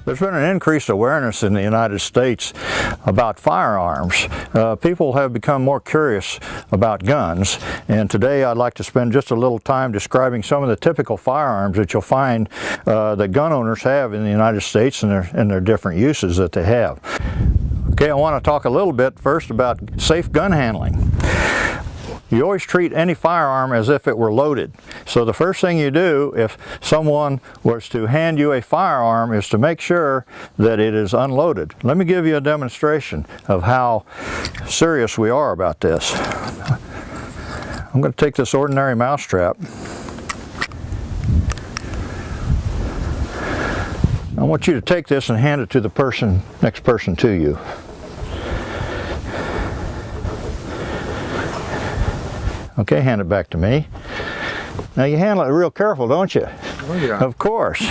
There's been an increased awareness in the United States about firearms. People have become more curious about guns, and today I'd like to spend just a little time describing some of the typical firearms that you'll find that gun owners have in the United States and their different uses that they have. Okay, I want to talk a little bit first about safe gun handling. You always treat any firearm as if it were loaded. So the first thing you do if someone was to hand you a firearm is to make sure that it is unloaded. Let me give you a demonstration of how serious we are about this. I'm going to take this ordinary mousetrap. I want you to take this and hand it to the next person to you. Okay, hand it back to me. Now you handle it real careful, don't you? Oh, yeah. Of course.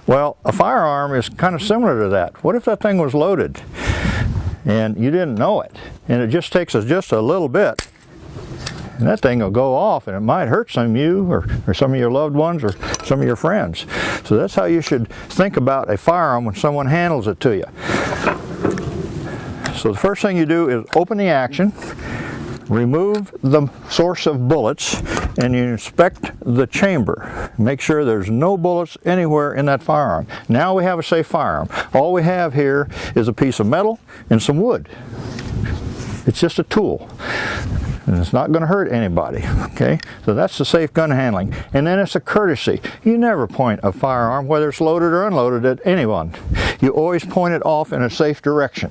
Well, a firearm is kind of similar to that. What if that thing was loaded and you didn't know it, and it just takes us just a little bit, and that thing will go off, and it might hurt some of you or some of your loved ones or some of your friends. So that's how you should think about a firearm when someone handles it to you. So the first thing you do is open the action, remove the source of bullets, and you inspect the chamber. Make sure there's no bullets anywhere in that firearm. Now we have a safe firearm. All we have here is a piece of metal and some wood. It's just a tool, and it's not going to hurt anybody. Okay, so that's the safe gun handling. And then it's a courtesy. You never point a firearm, whether it's loaded or unloaded, at anyone. You always point it off in a safe direction.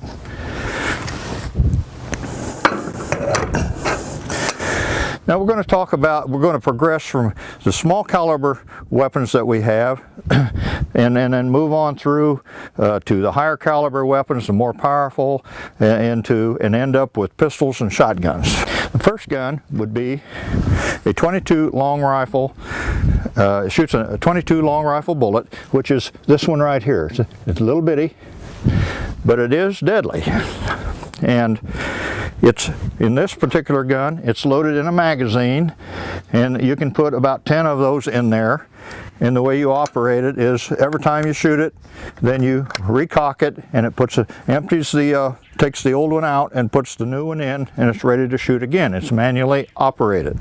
Now we're going to progress from the small caliber weapons that we have and then move on through to the higher caliber weapons, the more powerful, and end up with pistols and shotguns. The first gun would be a 22 long rifle. It shoots a 22 long rifle bullet, which is this one right here. It's a little bitty, but it is deadly. And it's in this particular gun, it's loaded in a magazine, and you can put about 10 of those in there. And the way you operate it is every time you shoot it, then you recock it, and it takes the old one out and puts the new one in, and it's ready to shoot again. It's manually operated.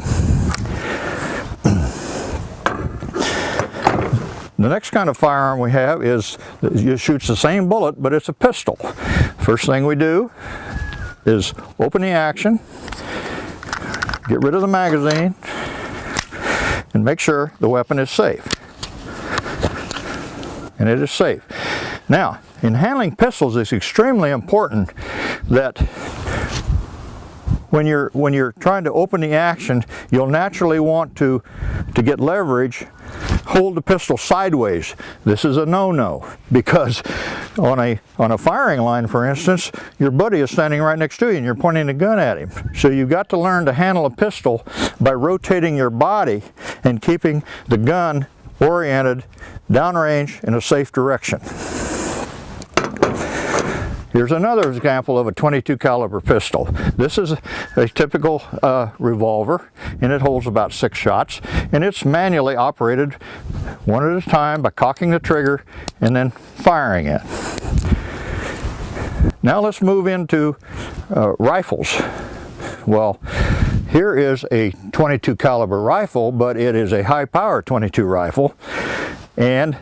The next kind of firearm we have it shoots the same bullet, but it's a pistol. First thing we do is open the action, get rid of the magazine, and make sure the weapon is safe. And it is safe. Now, in handling pistols, it's extremely important that when you're trying to open the action, you'll naturally want to get leverage, hold the pistol sideways. This is a no-no, because on a firing line, for instance, your buddy is standing right next to you and you're pointing the gun at him. So you've got to learn to handle a pistol by rotating your body and keeping the gun oriented downrange in a safe direction. Here's another example of a 22 caliber pistol. This is a typical revolver, and it holds about 6 shots, and it's manually operated one at a time by cocking the trigger and then firing it. Now let's move into rifles. Well, here is a .22 caliber rifle, but it is a high power .22 rifle, and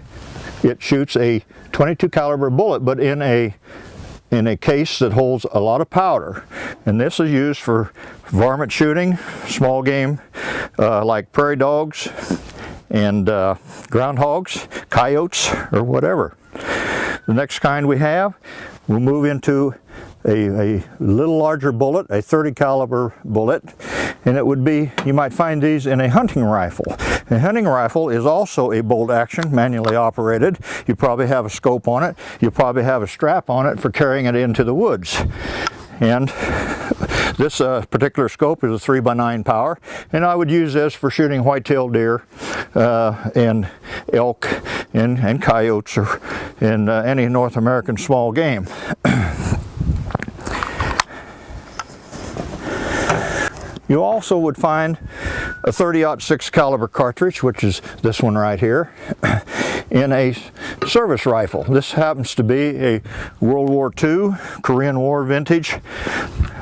it shoots a .22 caliber bullet, but in a case that holds a lot of powder. And this is used for varmint shooting, small game like prairie dogs and groundhogs, coyotes, or whatever. The next kind we have, we'll move into a little larger bullet, a .30 caliber bullet, and it would be, you might find these in a hunting rifle. A hunting rifle is also a bolt action, manually operated. You probably have a scope on it. You probably have a strap on it for carrying it into the woods. And this particular scope is a 3x9 power, and I would use this for shooting white-tailed deer and elk and coyotes or in any North American small game. You also would find a .30-06 caliber cartridge, which is this one right here, in a service rifle. This happens to be a World War II, Korean War vintage,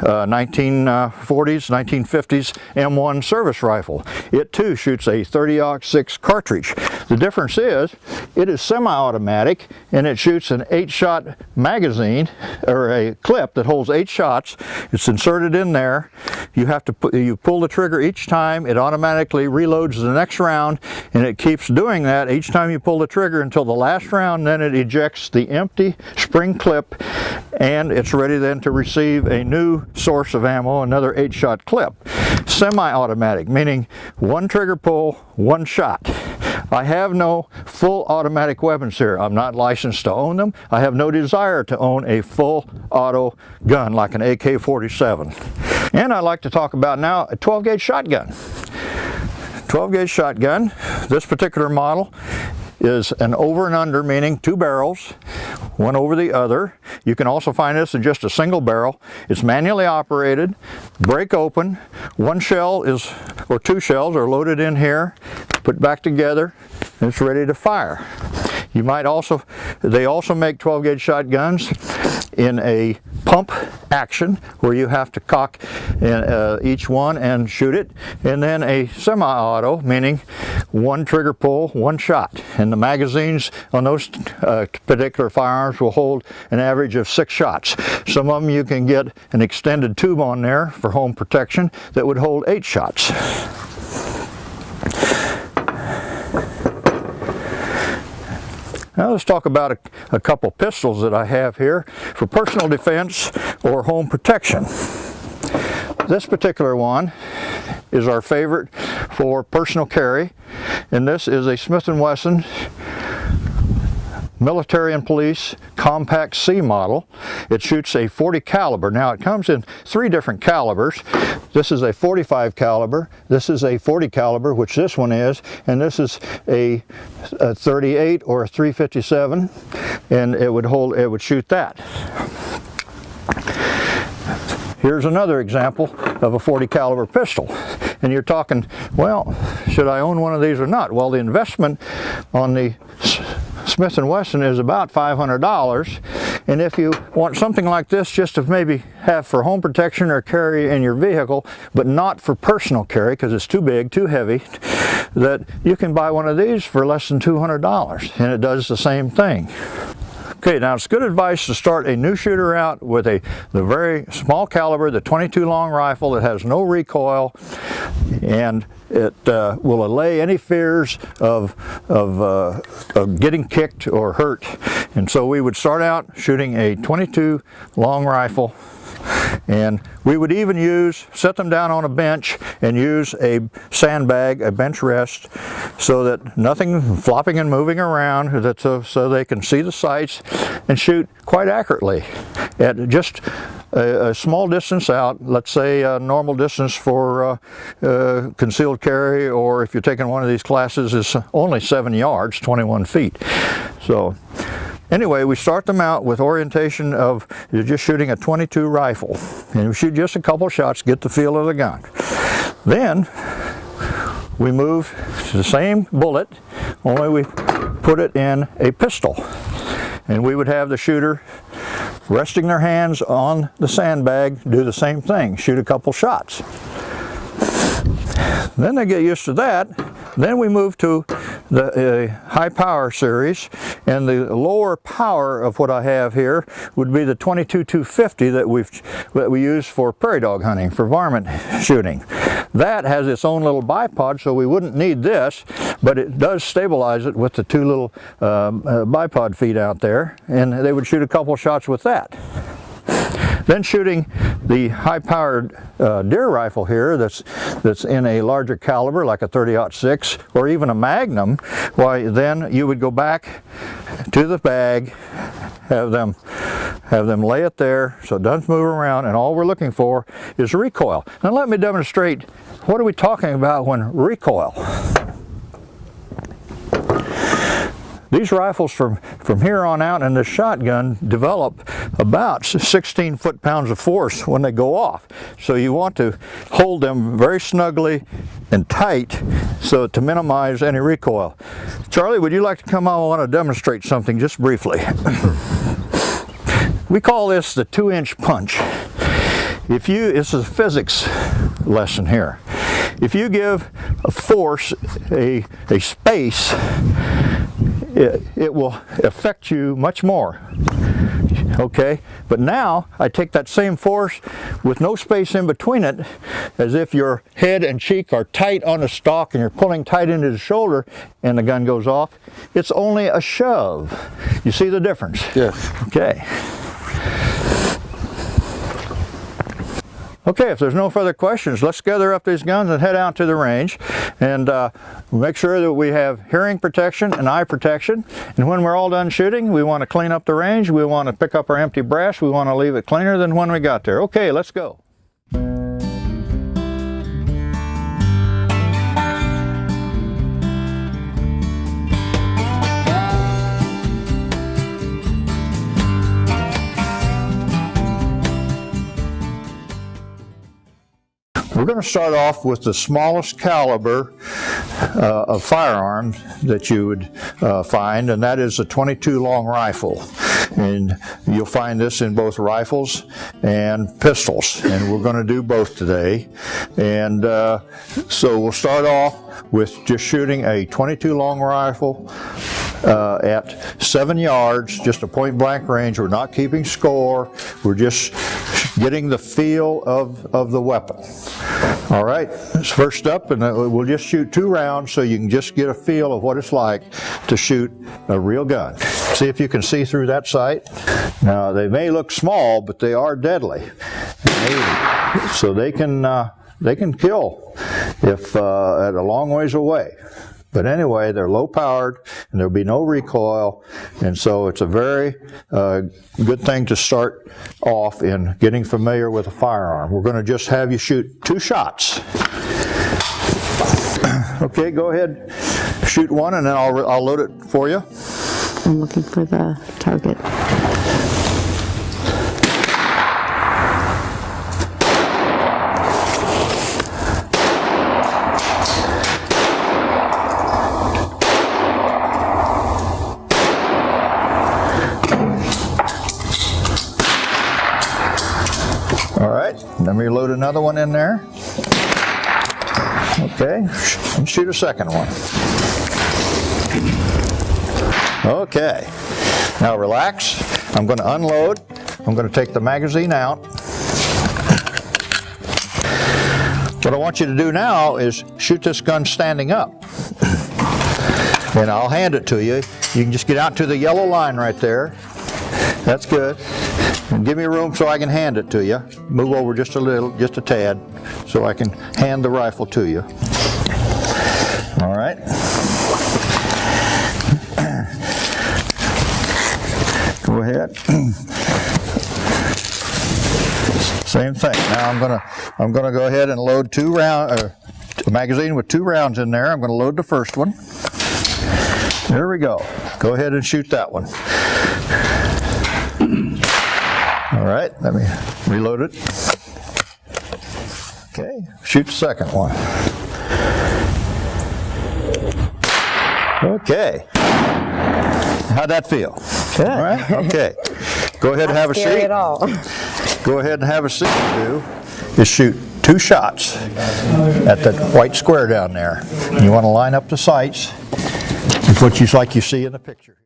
1940s, 1950s M1 service rifle. It too shoots a .30-06 cartridge. The difference is it is semi-automatic and it shoots an 8-shot magazine, or a clip that holds 8 shots. It's inserted in there. You have to you pull the trigger each time. It automatically reloads the next round, and it keeps doing that each time you pull the trigger until the last round. Then it ejects the empty spring clip, and it's ready then to receive a new source of ammo, another 8-shot clip. Semi-automatic, meaning one trigger pull, one shot. I have no full automatic weapons here. I'm not licensed to own them. I have no desire to own a full auto gun like an AK-47. And I'd like to talk about now a 12-gauge shotgun. 12-gauge shotgun. This particular model is an over and under, meaning 2 barrels, one over the other. You can also find this in just a single barrel. It's manually operated, break open. One shell is, or 2 shells are loaded in here, put back together, and it's ready to fire. You might also, they also make 12-gauge shotguns in a pump action where you have to cock each one and shoot it, and then a semi-auto, meaning one trigger pull, one shot. And the magazines on those particular firearms will hold an average of 6 shots. Some of them you can get an extended tube on there for home protection that would hold 8 shots. Now let's talk about a couple pistols that I have here for personal defense or home protection. This particular one is our favorite for personal carry, and this is a Smith & Wesson Military and Police Compact C model. It shoots a .40 caliber. Now it comes in 3 different calibers. This is a .45 caliber, this is a .40 caliber, which this one is, and this is a .38 or a .357, and it would shoot that. Here's another example of a .40 caliber pistol. And you're talking, well, should I own one of these or not? Well, the investment on the Smith & Wesson is about $500, and if you want something like this just to maybe have for home protection or carry in your vehicle, but not for personal carry because it's too big, too heavy, that you can buy one of these for less than $200, and it does the same thing. Okay, now it's good advice to start a new shooter out with the very small caliber, the .22 long rifle that has no recoil, and it will allay any fears of getting kicked or hurt. And so we would start out shooting a .22 long rifle, and we would even set them down on a bench and use a sandbag, a bench rest, so that nothing flopping and moving around, so they can see the sights and shoot quite accurately at just a small distance out. Let's say a normal distance for concealed carry, or if you're taking one of these classes, is only 7 yards, 21 feet. So anyway, we start them out with orientation of you're just shooting a .22 rifle, and you shoot just a couple shots, get the feel of the gun. Then we move to the same bullet, only we put it in a pistol, and we would have the shooter resting their hands on the sandbag, do the same thing, shoot a couple shots. Then they get used to that. Then we move to the high power series, and the lower power of what I have here would be the 22-250 that we use for prairie dog hunting, for varmint shooting. That has its own little bipod, so we wouldn't need this, but it does stabilize it with the two little bipod feet out there, and they would shoot a couple shots with that. Then shooting the high-powered deer rifle here that's in a larger caliber, like a 30-06 or even a Magnum, why then you would go back to the bag, have them lay it there so it doesn't move around, and all we're looking for is recoil. Now let me demonstrate what are we talking about when recoil. These rifles from here on out and this shotgun develop about 16 foot-pounds of force when they go off. So you want to hold them very snugly and tight so to minimize any recoil. Charlie, would you like to come on? I want to demonstrate something just briefly. We call this the 2-inch punch. It's a physics lesson here. If you give a force a space, it will affect you much more. Okay, but now I take that same force with no space in between it, as if your head and cheek are tight on the stock and you're pulling tight into the shoulder and the gun goes off. It's only a shove. You see the difference? Yes. Okay. Okay, if there's no further questions, let's gather up these guns and head out to the range and make sure that we have hearing protection and eye protection. And when we're all done shooting, we want to clean up the range. We want to pick up our empty brass. We want to leave it cleaner than when we got there. Okay, let's go. We're going to start off with the smallest caliber of firearms that you would find, and that is a .22 long rifle. And you'll find this in both rifles and pistols, and we're going to do both today. And so we'll start off with just shooting a .22 long rifle at 7 yards, just a point-blank range. We're not keeping score. We're just getting the feel of the weapon. All right, first up, and we'll just shoot 2 rounds so you can just get a feel of what it's like to shoot a real gun. See if you can see through that sight. Now, they may look small, but they are deadly. So they can kill if at a long ways away. But anyway, they're low powered and there'll be no recoil, and so it's a very good thing to start off in getting familiar with a firearm. We're going to just have you shoot 2 shots. Okay, go ahead, shoot one, and then I'll load it for you. I'm looking for the target. Let me load another one in there. Okay, and shoot a second one. Okay, now relax. I'm going to unload. I'm going to take the magazine out. What I want you to do now is shoot this gun standing up. And I'll hand it to you. You can just get out to the yellow line right there. That's good. And give me room so I can hand it to you. Move over just a little, just a tad, so I can hand the rifle to you. All right. Go ahead. Same thing. Now I'm gonna go ahead and load a magazine with 2 rounds in there. I'm going to load the first one. There we go. Go ahead and shoot that one. All right, let me reload it. Okay, shoot the second one. Okay. How'd that feel? Good. All right, okay. Go ahead and have a Scary seat. at all. Go ahead and have a seat. Do is shoot 2 shots at that white square down there. You want to line up the sights. It's what you see in the picture.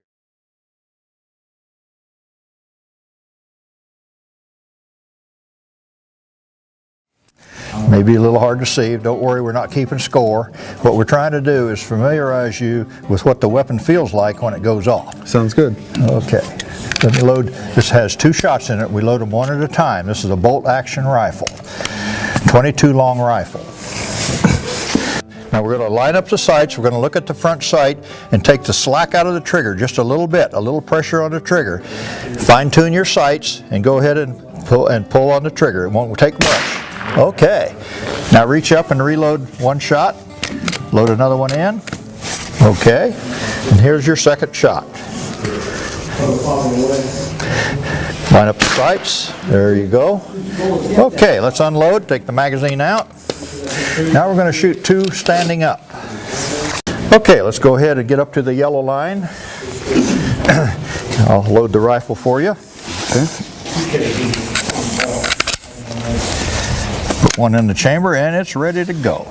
Maybe a little hard to see. Don't worry, we're not keeping score. What we're trying to do is familiarize you with what the weapon feels like when it goes off. Sounds good. Okay. Let me load. This has 2 shots in it. We load them one at a time. This is a bolt action rifle. 22 long rifle. Now we're going to line up the sights. We're going to look at the front sight and take the slack out of the trigger just a little bit, a little pressure on the trigger. Fine tune your sights and go ahead and pull on the trigger. It won't take much. Okay. Now reach up and reload 1 shot. Load another one in. Okay. And here's your second shot. Line up the sights. There you go. Okay, let's unload. Take the magazine out. Now we're going to shoot 2 standing up. Okay, let's go ahead and get up to the yellow line. I'll load the rifle for you. Okay. Put one in the chamber and it's ready to go.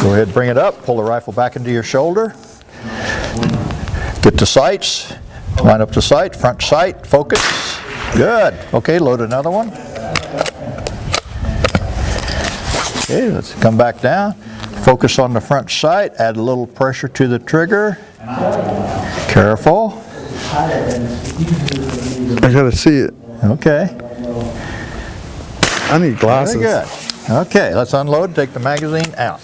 Go ahead and bring it up. Pull the rifle back into your shoulder. Get the sights. Line up the sight. Front sight. Focus. Good. Okay, load another one. Okay, let's come back down. Focus on the front sight. Add a little pressure to the trigger. Careful. I gotta see it. Okay. I need glasses. Very good. Okay, let's unload. Take the magazine out.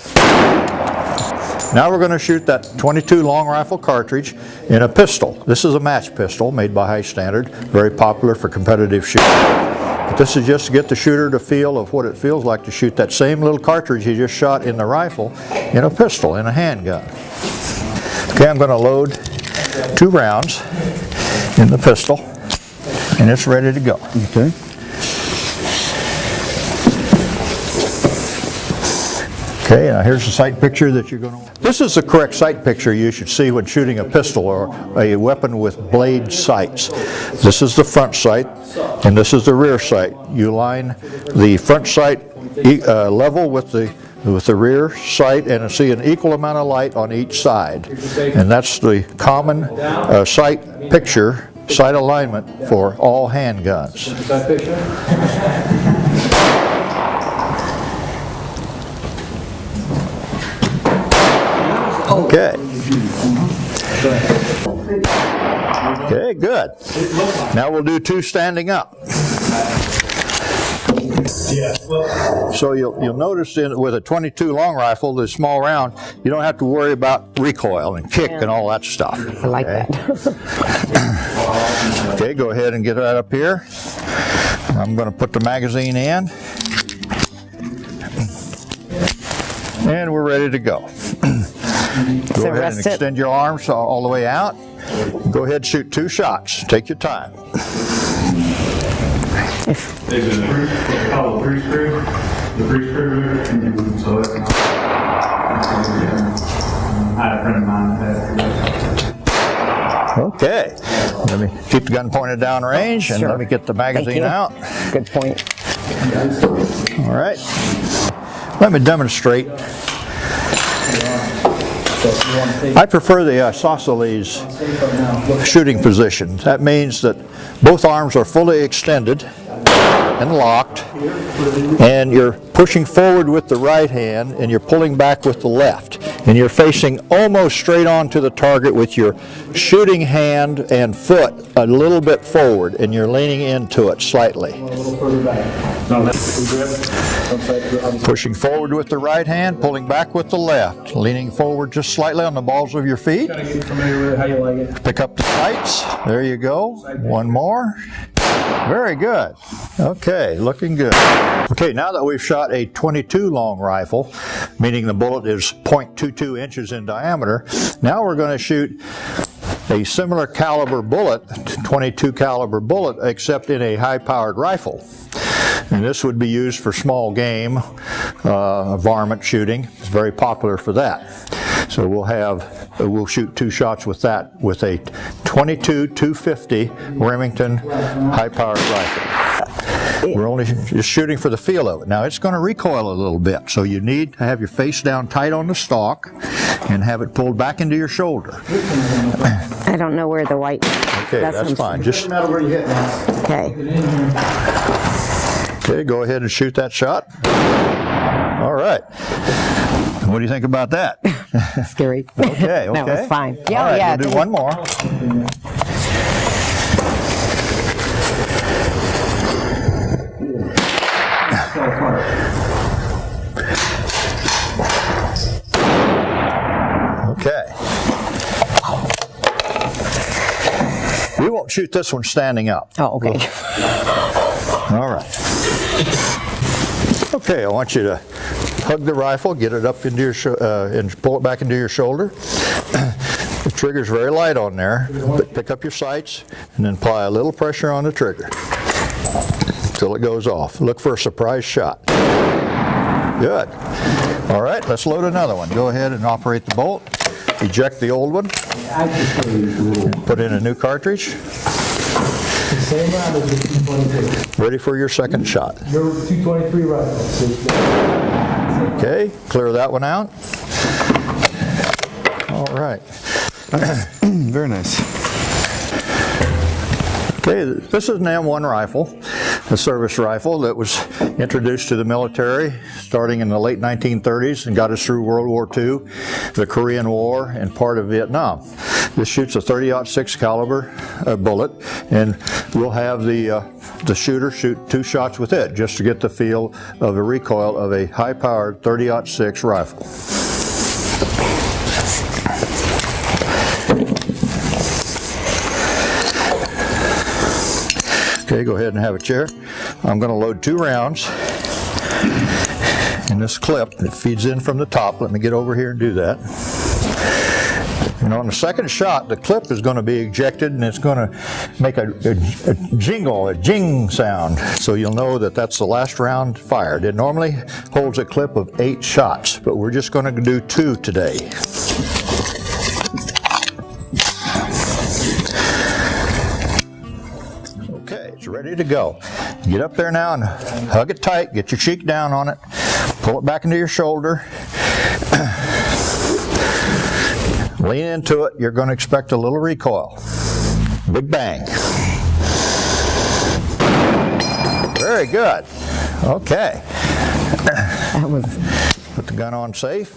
Now we're going to shoot that 22 long rifle cartridge in a pistol. This is a match pistol made by High Standard, very popular for competitive shooting. But this is just to get the shooter to feel of what it feels like to shoot that same little cartridge he just shot in the rifle in a pistol, in a handgun. Okay, I'm going to load 2 rounds in the pistol and it's ready to go. Okay. Okay, now here's the sight picture that you're going to want. This is the correct sight picture you should see when shooting a pistol or a weapon with blade sights. This is the front sight and this is the rear sight. You line the front sight level with the rear sight and see an equal amount of light on each side. And that's the common sight picture, sight alignment for all handguns. Okay. Okay, good. Now we'll do 2 standing up. So you'll notice with a 22 long rifle, the small round, you don't have to worry about recoil and kick and all that stuff. I like that. Okay, go ahead and get that up here. I'm going to put the magazine in. And we're ready to go. Go ahead and extend your arms all the way out. Go ahead and shoot 2 shots. Take your time. There's a called the screw. The screw. So it's not. I had a friend of mine that had. Okay. Let me keep the gun pointed down range and Sure. let me get the magazine out. Good point. All right. Let me demonstrate. I prefer the isosceles shooting position. That means that both arms are fully extended and locked, and you're pushing forward with the right hand and you're pulling back with the left, and you're facing almost straight on to the target with your shooting hand and foot a little bit forward, and you're leaning into it slightly. Pushing forward with the right hand, pulling back with the left, leaning forward just slightly on the balls of your feet. Pick up the sights. There you go. One more. Very good. Okay, looking good. Okay, now that we've shot a 22 long rifle, meaning the bullet is 0.22 inches in diameter, now we're going to shoot a similar caliber bullet, 22 caliber bullet, except in a high-powered rifle. And this would be used for small game, varmint shooting. It's very popular for that. So we'll shoot 2 shots with that, with a 22-250 Remington high-powered rifle. We're only just shooting for the feel of it. Now it's going to recoil a little bit, so you need to have your face down tight on the stock and have it pulled back into your shoulder. I don't know where the white. Okay, that's fine. Just Okay. okay, go ahead and shoot that shot. All right. What do you think about that? Scary. Okay, okay. That was fine. All Yeah, right, yeah. we'll do one more. Okay. We won't shoot this one standing up. Oh, okay. All right. Okay, I want you to hug the rifle, get it up into your and pull it back into your shoulder. The trigger's very light on there. Pick up your sights and then apply a little pressure on the trigger until it goes off. Look for a surprise shot. Good. All right, let's load another one. Go ahead and operate the bolt. Eject the old one. Put in a new cartridge. Same round as the 223. Ready for your second shot. Your 223 rifle. Okay, clear that one out. All right. Very nice. Okay, this is an M1 rifle, a service rifle that was introduced to the military starting in the late 1930s and got us through World War II, the Korean War, and part of Vietnam. This shoots a 30-06 caliber bullet, and we'll have the shooter shoot 2 shots with it just to get the feel of the recoil of a high-powered 30-06 rifle. Okay, go ahead and have a chair. I'm going to load 2 rounds in this clip. It feeds in from the top. Let me get over here and do that. And on the second shot, the clip is going to be ejected and it's going to make a jingle, a jing sound. So you'll know that that's the last round fired. It normally holds a clip of 8 shots, but we're just going to do 2 today. Okay, it's ready to go. Get up there now and hug it tight. Get your cheek down on it. Pull it back into your shoulder. Lean into it. You're going to expect a little recoil. Big bang. Very good. Okay. That was. Put the gun on safe.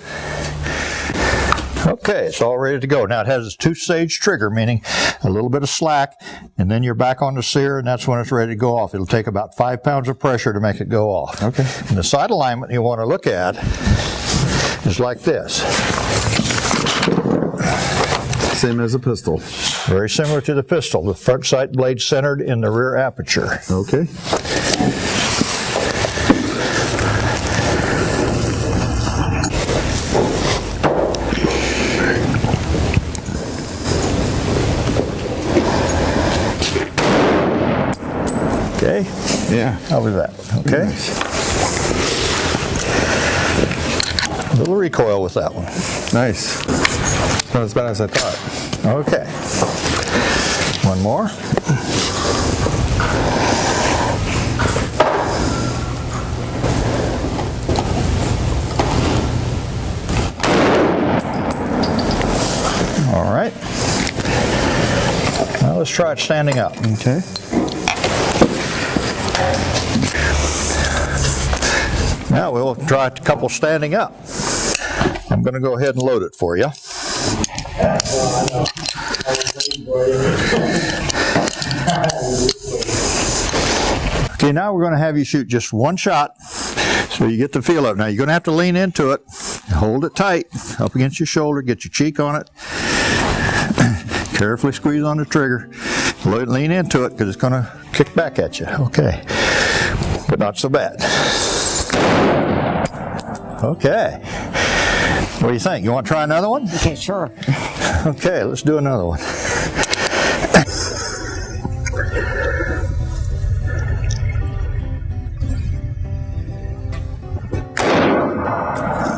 Okay, it's all ready to go. Now it has a 2-stage trigger, meaning a little bit of slack, and then you're back on the sear, and that's when it's ready to go off. It'll take about 5 pounds of pressure to make it go off. Okay. And the sight alignment you want to look at is like this. Same as a pistol. Very similar to the pistol. The front sight blade centered in the rear aperture. Okay. Okay? Yeah. How was that? Okay? A little recoil with that one. Nice. Not as bad as I thought. Okay. One more. All right. Now let's try it standing up. Okay. Now we'll try a couple standing up. I'm going to go ahead and load it for you. Okay, now we're going to have you shoot just 1 shot so you get the feel of it. Now you're going to have to lean into it, hold it tight up against your shoulder, get your cheek on it, carefully squeeze on the trigger, lean into it because it's going to kick back at you. Okay, but not so bad. Okay. What do you think? You want to try another one? Okay, sure. Okay, let's do another one.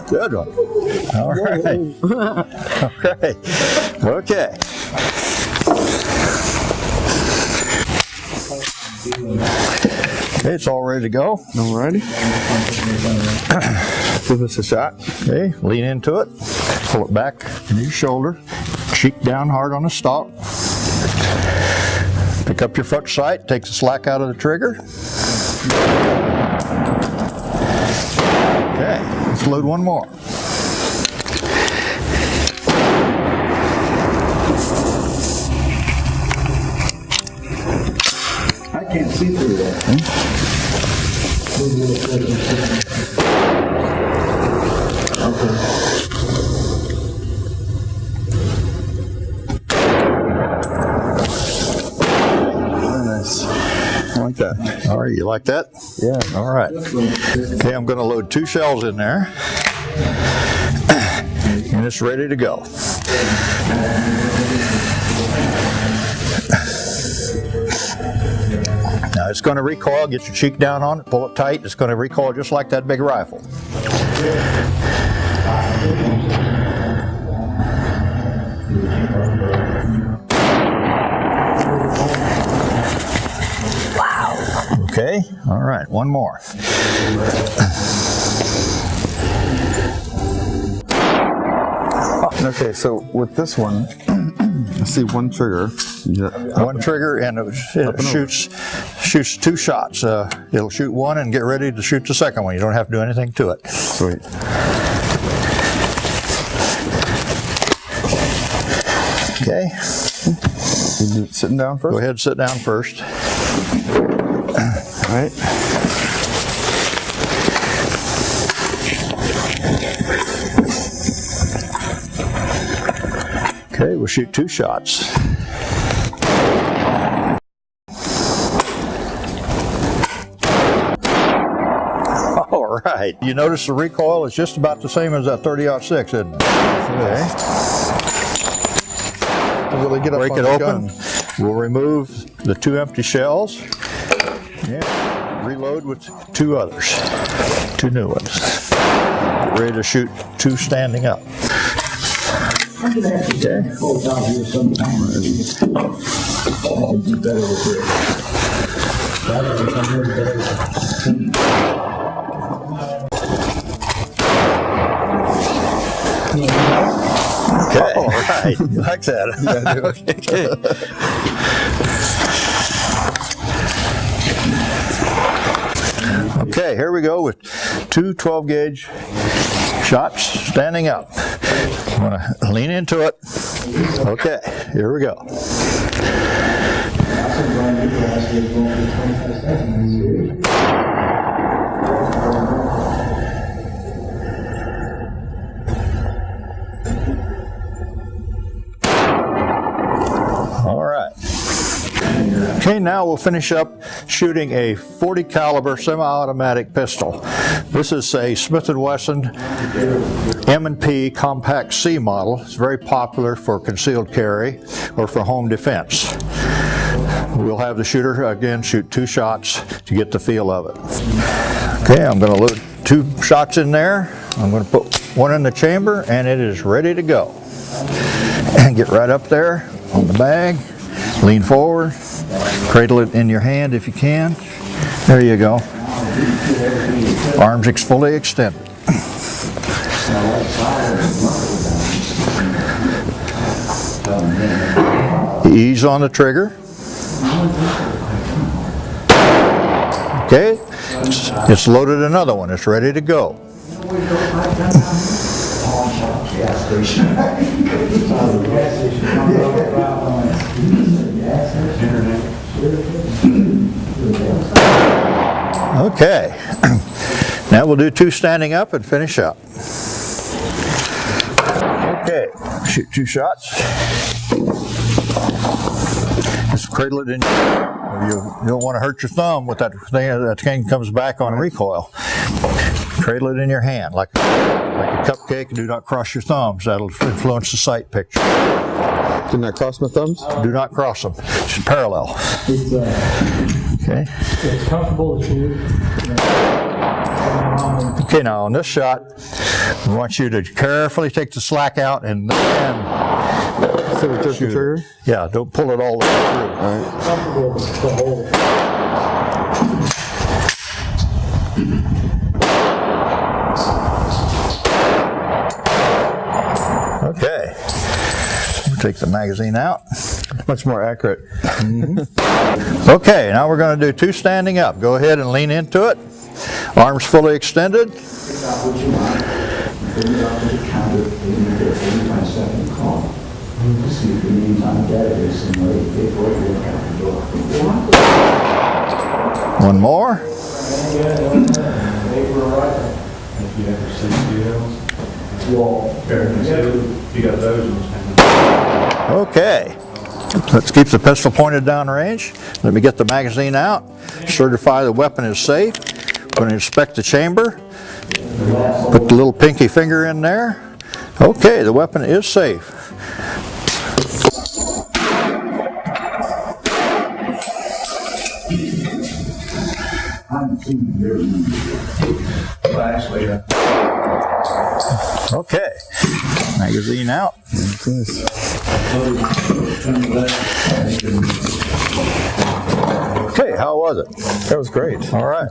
Good one. All right. Okay. Okay. Okay, it's all ready to go. Alrighty. Give this a shot. Okay, lean into it. Pull it back in your shoulder. Cheek down hard on the stock. Pick up your foot sight. Take the slack out of the trigger. Okay, let's load one more. I can't see through that. Very nice. I like that. All right, you like that? Yeah. All right. Okay, I'm going to load 2 shells in there. And it's ready to go. Now it's going to recoil. Get your cheek down on it. Pull it tight. It's going to recoil just like that big rifle. Wow. Okay. All right. One more. Okay, so with this one, I see one trigger. One trigger, and it shoots 2 shots. It'll shoot one and get ready to shoot the second one. You don't have to do anything to it. Sweet. Okay. You sitting down first? Go ahead, sit down first. All right. Okay, we'll shoot 2 shots. All right. You notice the recoil is just about the same as that 30-06, isn't it? Okay. To really get up Break on it the open. gun. We'll remove the 2 empty shells. And reload with 2 others. 2 new ones. Ready to shoot 2 standing up. Okay. Okay. All right. You like that? Yeah, I do. Okay. Okay, here we go with 2 12-gauge shots standing up. I'm going to lean into it. Okay, here we go. All right. Okay, now we'll finish up shooting a .40 caliber semi-automatic pistol. This is a Smith & Wesson M&P Compact C model. It's very popular for concealed carry or for home defense. We'll have the shooter, again, shoot 2 shots to get the feel of it. Okay, I'm going to load 2 shots in there. I'm going to put 1 in the chamber, and it is ready to go. And get right up there on the bag. Lean forward, cradle it in your hand if you can. There you go. Arms fully extended. Ease on the trigger. Okay, it's loaded another one. It's ready to go. Okay, now we'll do 2 standing up and finish up. Okay, shoot 2 shots. Just cradle it in. You don't want to hurt your thumb with that thing. That thing comes back on recoil. Cradle it in your hand like a cupcake. Do not cross your thumbs. That'll influence the sight picture. Didn't I cross my thumbs? Do not cross them. Just parallel. Okay. It's comfortable to shoot. Okay, now on this shot, We want you to carefully take the slack out and then, So we jerk the trigger? yeah, don't pull it all the way through. Comfortable with the whole. Okay. We'll take the magazine out. Much more accurate. Okay, now we're going to do 2 standing up. Go ahead and lean into it. Arms fully extended. One more. You got those ones. Okay. Let's keep the pistol pointed down range. Let me get the magazine out. Certify the weapon is safe. Going to inspect the chamber. Put the little pinky finger in there. Okay, the weapon is safe. Okay, magazine out. Okay, how was it? That was great. All right.